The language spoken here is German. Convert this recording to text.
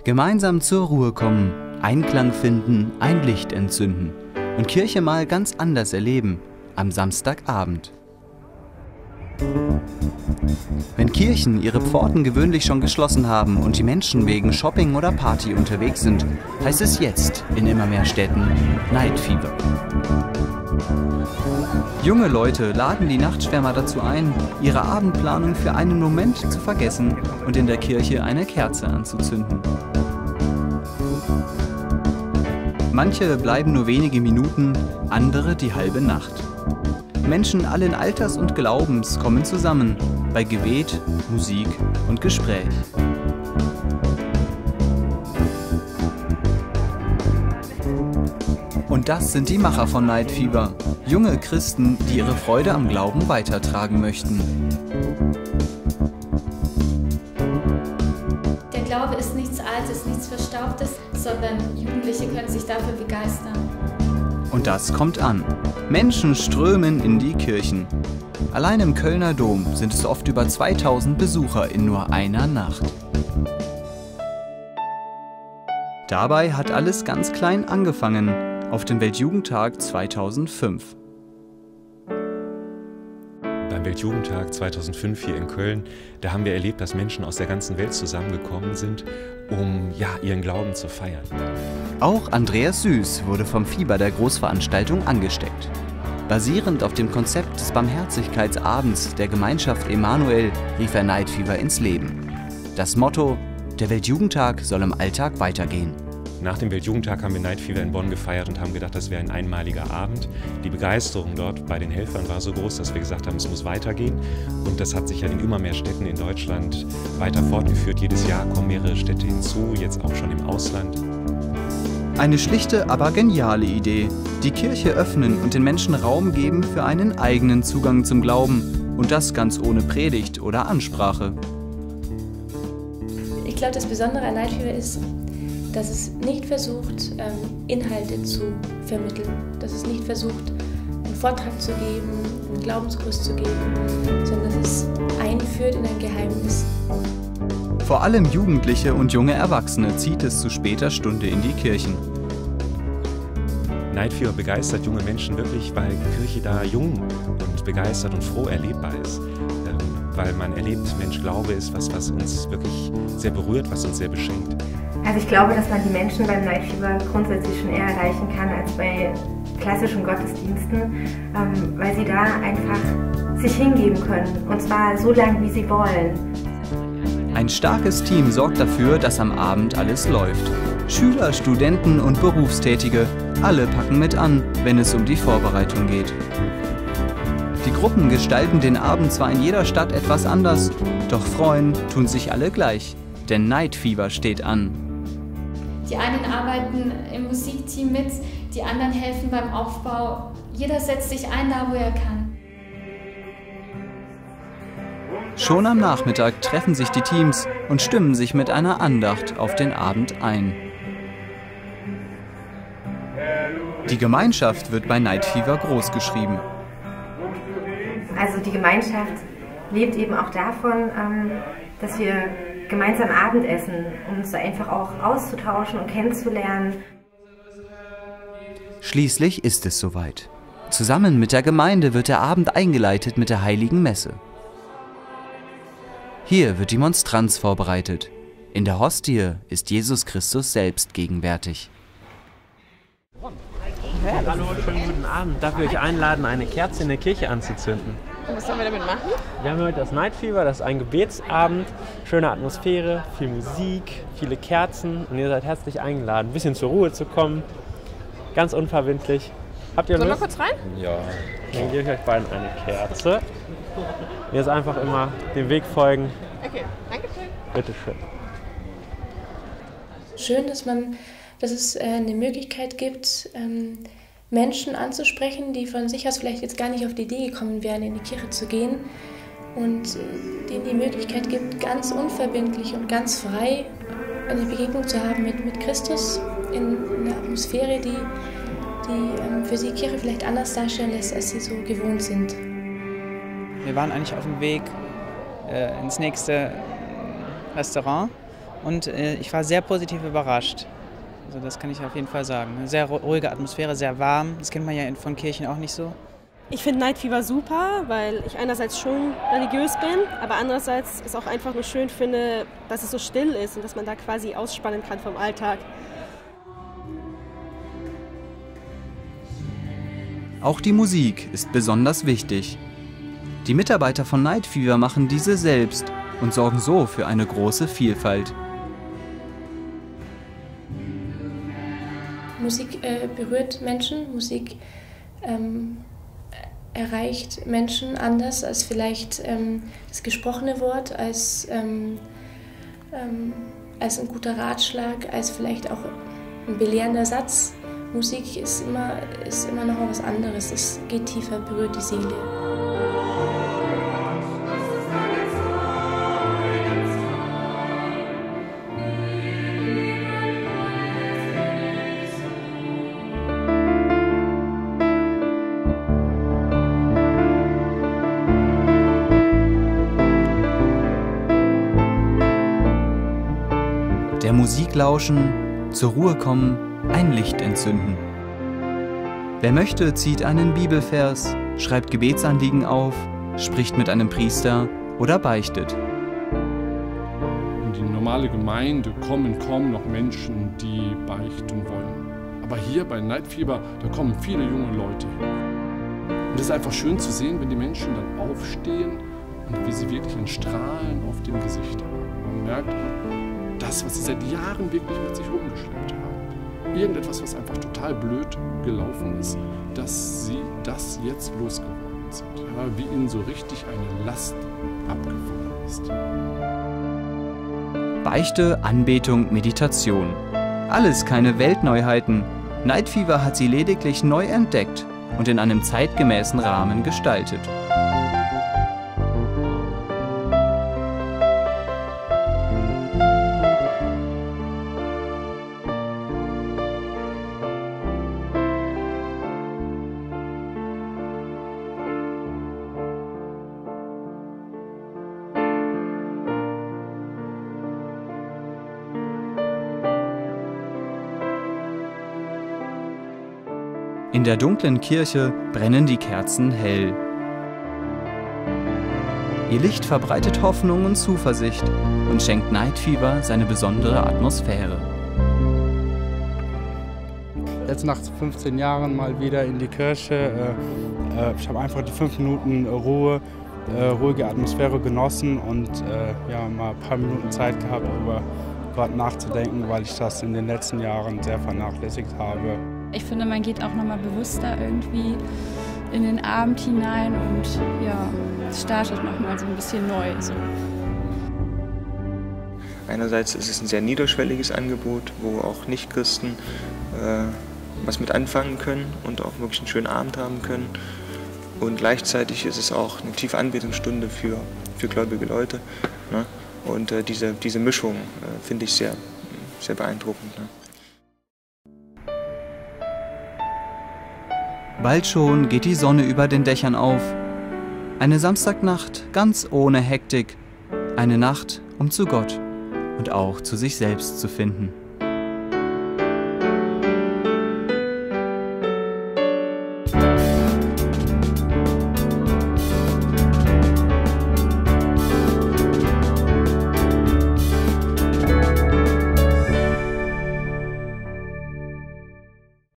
Gemeinsam zur Ruhe kommen, Einklang finden, ein Licht entzünden und Kirche mal ganz anders erleben am Samstagabend. Wenn Kirchen ihre Pforten gewöhnlich schon geschlossen haben und die Menschen wegen Shopping oder Party unterwegs sind, heißt es jetzt in immer mehr Städten Night Fever. Junge Leute laden die Nachtschwärmer dazu ein, ihre Abendplanung für einen Moment zu vergessen und in der Kirche eine Kerze anzuzünden. Manche bleiben nur wenige Minuten, andere die halbe Nacht. Menschen allen Alters und Glaubens kommen zusammen bei Gebet, Musik und Gespräch. Und das sind die Macher von Night Fever, junge Christen, die ihre Freude am Glauben weitertragen möchten. Der Glaube ist nichts Altes, nichts Verstaubtes, sondern Jugendliche können sich dafür begeistern. Und das kommt an. Menschen strömen in die Kirchen. Allein im Kölner Dom sind es oft über 2000 Besucher in nur einer Nacht. Dabei hat alles ganz klein angefangen, auf dem Weltjugendtag 2005. Beim Weltjugendtag 2005 hier in Köln, da haben wir erlebt, dass Menschen aus der ganzen Welt zusammengekommen sind, um ihren Glauben zu feiern. Auch Andreas Süß wurde vom Fieber der Großveranstaltung angesteckt. Basierend auf dem Konzept des Barmherzigkeitsabends der Gemeinschaft Emanuel rief er Night Fever ins Leben. Das Motto: Der Weltjugendtag soll im Alltag weitergehen. Nach dem Weltjugendtag haben wir Night Fever in Bonn gefeiert und haben gedacht, das wäre ein einmaliger Abend. Die Begeisterung dort bei den Helfern war so groß, dass wir gesagt haben, es muss weitergehen. Und das hat sich ja in immer mehr Städten in Deutschland weiter fortgeführt. Jedes Jahr kommen mehrere Städte hinzu, jetzt auch schon im Ausland. Eine schlichte, aber geniale Idee. Die Kirche öffnen und den Menschen Raum geben für einen eigenen Zugang zum Glauben. Und das ganz ohne Predigt oder Ansprache. Ich glaube, das Besondere an Night Fever ist, dass es nicht versucht, Inhalte zu vermitteln. Dass es nicht versucht, einen Vortrag zu geben, einen Glaubenskurs zu geben, sondern dass es einführt in ein Geheimnis. Vor allem Jugendliche und junge Erwachsene zieht es zu später Stunde in die Kirchen. Night Fever begeistert junge Menschen wirklich, weil Kirche da jung und begeistert und froh erlebbar ist. Weil man erlebt, Mensch, Glaube ist was uns wirklich sehr berührt, was uns sehr beschenkt. Also ich glaube, dass man die Menschen beim Night Fever grundsätzlich schon eher erreichen kann als bei klassischen Gottesdiensten, weil sie da einfach sich hingeben können, und zwar so lange, wie sie wollen. Ein starkes Team sorgt dafür, dass am Abend alles läuft. Schüler, Studenten und Berufstätige, alle packen mit an, wenn es um die Vorbereitung geht. Die Gruppen gestalten den Abend zwar in jeder Stadt etwas anders, doch freuen tun sich alle gleich, denn Night Fever steht an. Die einen arbeiten im Musikteam mit, die anderen helfen beim Aufbau. Jeder setzt sich ein, da wo er kann. Schon am Nachmittag treffen sich die Teams und stimmen sich mit einer Andacht auf den Abend ein. Die Gemeinschaft wird bei Night Fever großgeschrieben. Also die Gemeinschaft lebt eben auch davon, dass wir gemeinsam Abendessen, um uns da einfach auch auszutauschen und kennenzulernen. Schließlich ist es soweit. Zusammen mit der Gemeinde wird der Abend eingeleitet mit der Heiligen Messe. Hier wird die Monstranz vorbereitet. In der Hostie ist Jesus Christus selbst gegenwärtig. Hallo, schönen guten Abend. Darf ich euch einladen, eine Kerze in der Kirche anzuzünden? Und was sollen wir damit machen? Wir haben heute das Night Fever, das ist ein Gebetsabend, schöne Atmosphäre, viel Musik, viele Kerzen und ihr seid herzlich eingeladen, ein bisschen zur Ruhe zu kommen, ganz unverbindlich. Habt ihr Lust? Sollen wir kurz rein? Ja. Dann gebe ich euch beiden eine Kerze. Jetzt einfach immer dem Weg folgen. Okay, danke schön. Bitteschön. Schön, dass es eine Möglichkeit gibt, Menschen anzusprechen, die von sich aus vielleicht jetzt gar nicht auf die Idee gekommen wären, in die Kirche zu gehen, und denen die Möglichkeit gibt, ganz unverbindlich und ganz frei eine Begegnung zu haben mit Christus in einer Atmosphäre, die für sie Kirche vielleicht anders darstellen lässt, als sie so gewohnt sind. Wir waren eigentlich auf dem Weg ins nächste Restaurant und ich war sehr positiv überrascht. Also das kann ich auf jeden Fall sagen. Eine sehr ruhige Atmosphäre, sehr warm. Das kennt man ja von Kirchen auch nicht so. Ich finde Night Fever super, weil ich einerseits schon religiös bin, aber andererseits es auch einfach nur schön finde, dass es so still ist und dass man da quasi ausspannen kann vom Alltag. Auch die Musik ist besonders wichtig. Die Mitarbeiter von Night Fever machen diese selbst und sorgen so für eine große Vielfalt. Musik berührt Menschen, Musik erreicht Menschen anders als vielleicht das gesprochene Wort, als ein guter Ratschlag, als vielleicht auch ein belehrender Satz. Musik ist immer noch was anderes, es geht tiefer, berührt die Seele. Der Musik lauschen, zur Ruhe kommen, ein Licht entzünden. Wer möchte, zieht einen Bibelvers, schreibt Gebetsanliegen auf, spricht mit einem Priester oder beichtet. In die normale Gemeinde kommen kaum noch Menschen, die beichten wollen. Aber hier bei Night Fever, da kommen viele junge Leute hin. Und es ist einfach schön zu sehen, wenn die Menschen dann aufstehen und wie sie wirklich ein Strahlen auf dem Gesicht haben. Man merkt, das, was sie seit Jahren wirklich mit sich rumgeschleppt haben, irgendetwas, was einfach total blöd gelaufen ist, dass sie das jetzt losgeworden sind. Ja, wie ihnen so richtig eine Last abgefallen ist. Beichte, Anbetung, Meditation. Alles keine Weltneuheiten. Night Fever hat sie lediglich neu entdeckt und in einem zeitgemäßen Rahmen gestaltet. In der dunklen Kirche brennen die Kerzen hell. Ihr Licht verbreitet Hoffnung und Zuversicht und schenkt Night Fever seine besondere Atmosphäre. Jetzt nach 15 Jahren mal wieder in die Kirche. Ich habe einfach die 5 Minuten ruhige Atmosphäre genossen und ja, mal ein paar Minuten Zeit gehabt, über Gott nachzudenken, weil ich das in den letzten Jahren sehr vernachlässigt habe. Ich finde, man geht auch nochmal bewusster irgendwie in den Abend hinein und ja, es startet nochmal so ein bisschen neu. So. Einerseits ist es ein sehr niederschwelliges Angebot, wo auch Nichtchristen was mit anfangen können und auch wirklich einen schönen Abend haben können. Und gleichzeitig ist es auch eine tiefe Anbetungsstunde für gläubige Leute. Ne? Und diese Mischung finde ich sehr, sehr beeindruckend. Ne? Bald schon geht die Sonne über den Dächern auf. Eine Samstagnacht ganz ohne Hektik. Eine Nacht, um zu Gott und auch zu sich selbst zu finden.